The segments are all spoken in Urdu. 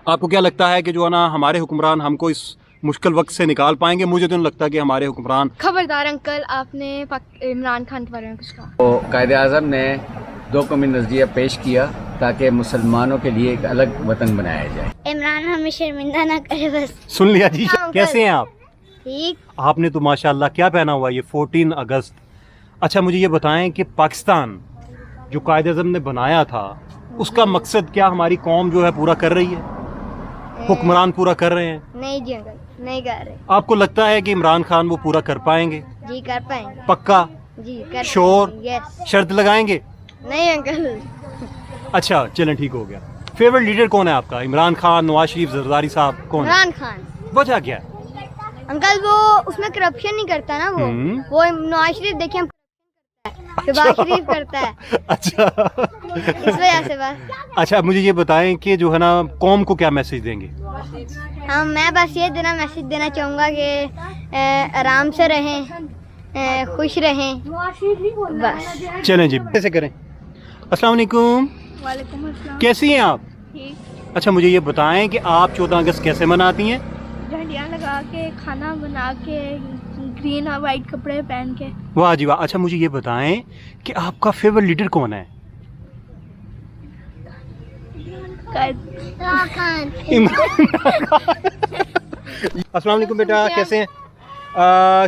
آپ کو کیا لگتا ہے کہ جو ہے نا ہمارے حکمران ہم کو اس مشکل وقت سے نکال پائیں گے؟ مجھے تو نہیں لگتا کہ ہمارے حکمران. خبردار انکل، آپ نے عمران خان کے بارے میں کچھ کہا. تو قائد اعظم نے دو قومی نظریہ پیش کیا تاکہ مسلمانوں کے لیے ایک الگ وطن بنایا جائے. عمران ہمیں شرمندہ نہ کرے بس. سن لیا جی. کیسے ہیں آپ؟ ٹھیک. آپ نے تو ماشاءاللہ کیا پہنا ہوا یہ 14 اگست. اچھا مجھے یہ بتائیں کہ پاکستان جو قائد اعظم نے بنایا تھا اس کا مقصد کیا ہماری قوم جو ہے پورا کر رہی ہے؟ حکمران پورا کر رہے ہیں؟ نہیں جی انکل، نہیں کر رہے. آپ کو لگتا ہے کہ عمران خان وہ پورا کر پائیں گے؟ جی کر پائیں گے. پکا؟ جی کر شور؟ یس. شرط لگائیں گے؟ نہیں انکل. اچھا چلیں ٹھیک ہو گیا. فیورٹ لیڈر کون ہے آپ کا؟ عمران خان، نواز شریف، زرداری صاحب، کون ہے؟ عمران خان. وجہ کیا ہے؟ انکل وہ اس میں کرپشن نہیں کرتا نا. وہ نواز شریف دیکھیں شہباز شریف کرتا ہے. اچھا اس وجہ سے بس. اچھا مجھے یہ بتائیں کہ جو ہے نا قوم کو کیا میسج دیں گے؟ میں بس یہ میسج دینا چاہوں گا کہ آرام سے رہیں، خوش رہیں بس. چلیں جی کیسے کریں. السلام علیکم. وعلیکم السلام. کیسی ہیں آپ؟ ٹھیک. اچھا مجھے یہ بتائیں کہ آپ 14 اگست کیسے مناتی ہیں؟ جھنڈیاں لگا کے، کھانا بنا کے، گرین اور وائٹ کپڑے پہن کے. واہ جی واہ. اچھا مجھے یہ بتائیں کہ آپ کا فیورٹ لیڈر کون ہے؟ السلام علیکم بیٹا، کیسے ہیں؟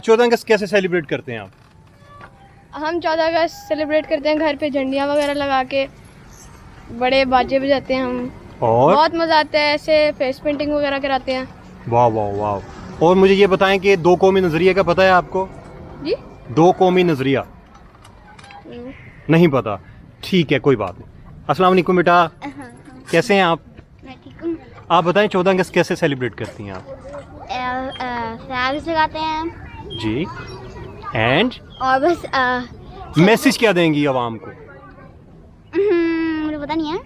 14 اگست کیسے سیلیبریٹ کرتے ہیں آپ؟ ہم 14 اگست سیلیبریٹ کرتے ہیں گھر پہ جھنڈیاں وغیرہ لگا کے، بڑے باجے بجاتے ہیں ہم. اور بہت مزہ آتا ہے. ایسے فیس پینٹنگ وغیرہ کراتے ہیں. واہ واہ واہ. اور مجھے یہ بتائیں کہ دو قومی نظریے کا پتہ ہے آپ کو؟ جی دو قومی نظریہ نہیں پتا؟ ٹھیک ہے کوئی بات نہیں. السلام علیکم بیٹا، کیسے ہیں آپ؟ میں ٹھیک ہوں. آپ بتائیں 14 اگست کیسے سیلیبریٹ کرتی ہیں آپ؟ فلاگس لگاتے ہیں جی. اینڈ اور بس. میسج کیا دیں گی عوام کو؟ مجھے پتا نہیں ہے.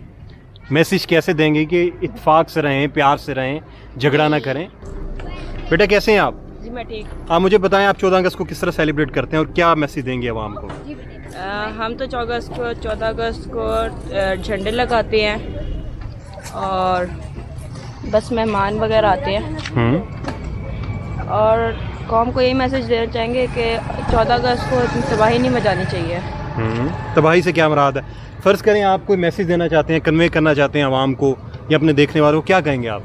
میسج کیسے دیں گے کہ اتفاق سے رہیں، پیار سے رہیں، جھگڑا نہ کریں؟ بیٹا کیسے ہیں آپ؟ جی میں ٹھیک. آپ مجھے بتائیں آپ 14 اگست کو کس طرح سیلیبریٹ کرتے ہیں اور کیا میسج دیں گے عوام کو؟ ہم تو 14 اگست کو جھنڈے لگاتے ہیں اور بس مہمان وغیرہ آتے ہیں اور قوم کو یہی میسج دینا چاہیں گے کہ 14 اگست کو اتنی تباہی نہیں مچانی چاہیے. تباہی سے کیا مراد ہے؟ فرض کریں آپ کوئی میسج دینا چاہتے ہیں، کنوے کرنا چاہتے ہیں عوام کو یا اپنے دیکھنے والوں کو، کیا کہیں گے آپ؟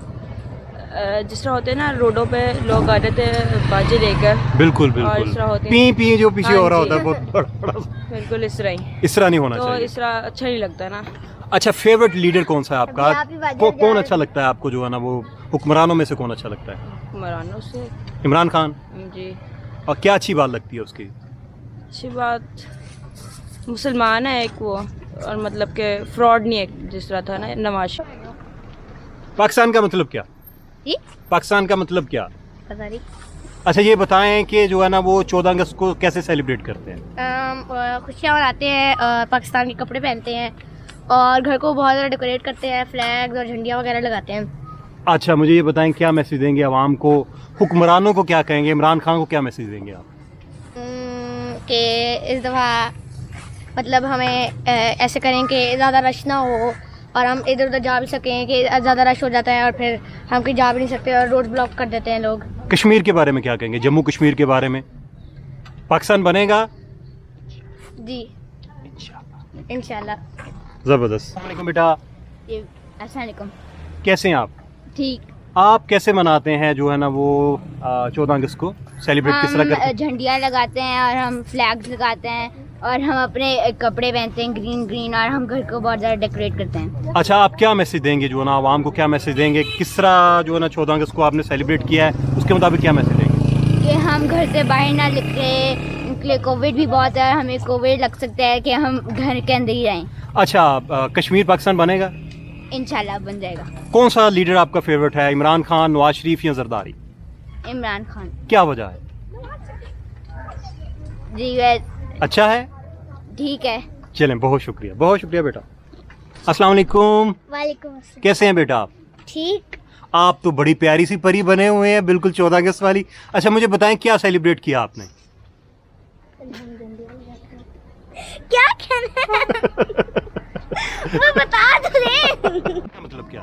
جس طرح ہوتے ہیں نا روڈوں پہ لوگ آتے تھے باجے لے کر. بالکل اور اس بالکل. طرح ہوتے ہیں پی پی جو پیچھے ہو رہا ہوتا ہے جی. بہت بڑا. بالکل اس طرح ہی. اس طرح نہیں ہونا تو چاہیے. اس طرح اچھا نہیں لگتا نا. اچھا فیورٹ لیڈر کون سا ہے آپ کا؟ ابھی آپ ہی باجے کون اچھا لگتا ہے آپ کو جو ہے نا وہ حکمرانوں میں سے کون اچھا لگتا ہے؟ حکمرانوں سے عمران خان. جی. اور کیا اچھی بات لگتی ہے اس کی؟ اچھی بات مسلمان ہے ایک وہ، اور مطلب کہ فراڈ نہیں ہے جس طرح تھا نا نواز شریف. پاکستان کا مطلب کیا؟ جی پاکستان کا مطلب کیا؟ پتا نہیں. اچھا یہ بتائیں کہ جو ہے نا وہ 14 اگست کو کیسے سیلیبریٹ کرتے ہیں؟ خوشیاں مناتے ہیں، پاکستان کے کپڑے پہنتے ہیں اور گھر کو بہت زیادہ ڈیکوریٹ کرتے ہیں، فلیگز اور جھنڈیاں وغیرہ لگاتے ہیں. اچھا مجھے یہ بتائیں کیا میسج دیں گے عوام کو؟ حکمرانوں کو کیا کہیں گے؟ عمران خان کو کیا میسج دیں گے آپ؟ کہ اس دفعہ مطلب ہمیں ایسے کریں کہ زیادہ رش نہ ہو اور ہم ادھر ادھر جا بھی سکیں، کہ زیادہ رش ہو جاتا ہے اور پھر ہم کہیں جا بھی نہیں سکتے اور روڈ بلاک کر دیتے ہیں لوگ. کشمیر کے بارے میں کیا کہیں گے؟ جموں کشمیر کے بارے میں پاکستان بنے گا؟ جی انشاءاللہ. زبردست. السلام علیکم بیٹا، السلام علیکم. کیسے ہیں آپ؟ ٹھیک. آپ کیسے مناتے ہیں جو ہے نا وہ 14 اگست کو سیلیبریٹ کس طرح کرتے ہیں؟ جھنڈیاں لگاتے ہیں اور ہم فلیگز لگاتے ہیں اور ہم اپنے کپڑے پہنتے ہیں گرین اور ہم گھر کو بہت زیادہ ڈیکوریٹ کرتے ہیں. اچھا آپ کیا میسج دیں گے جو ہے نا عوام کو؟ کیا میسج دیں گے کس طرح جو ہے نا 14 اگست کو آپ نے سیلیبریٹ کیا ہے اس کے مطابق کیا میسج دیں گے؟ کہ ہم گھر سے باہر نہ نکلے، کووڈ بھی بہت ہے، ہمیں کووڈ لگ سکتا ہے، کہ ہم گھر کے اندر ہی رہیں. اچھا کشمیر پاکستان بنے گا؟ انشاءاللہ بن جائے گا. کون سا لیڈر آپ کا فیورٹ ہے؟ عمران خان، نواز شریف یا زرداری؟ عمران خان. کیا وجہ ہے؟ جی اچھا ہے. ٹھیک ہے. چلیں بہت شکریہ، بہت شکریہ بیٹا. السلام علیکم. وعلیکم السلام. کیسے ہیں بیٹا آپ؟ ٹھیک. آپ تو بڑی پیاری سی پری بنے ہوئے ہیں، بالکل 14 اگست والی. اچھا مجھے بتائیں کیا سیلیبریٹ کیا آپ نے؟ کیا کہنا ہے وہ بتا دو. مطلب کیا؟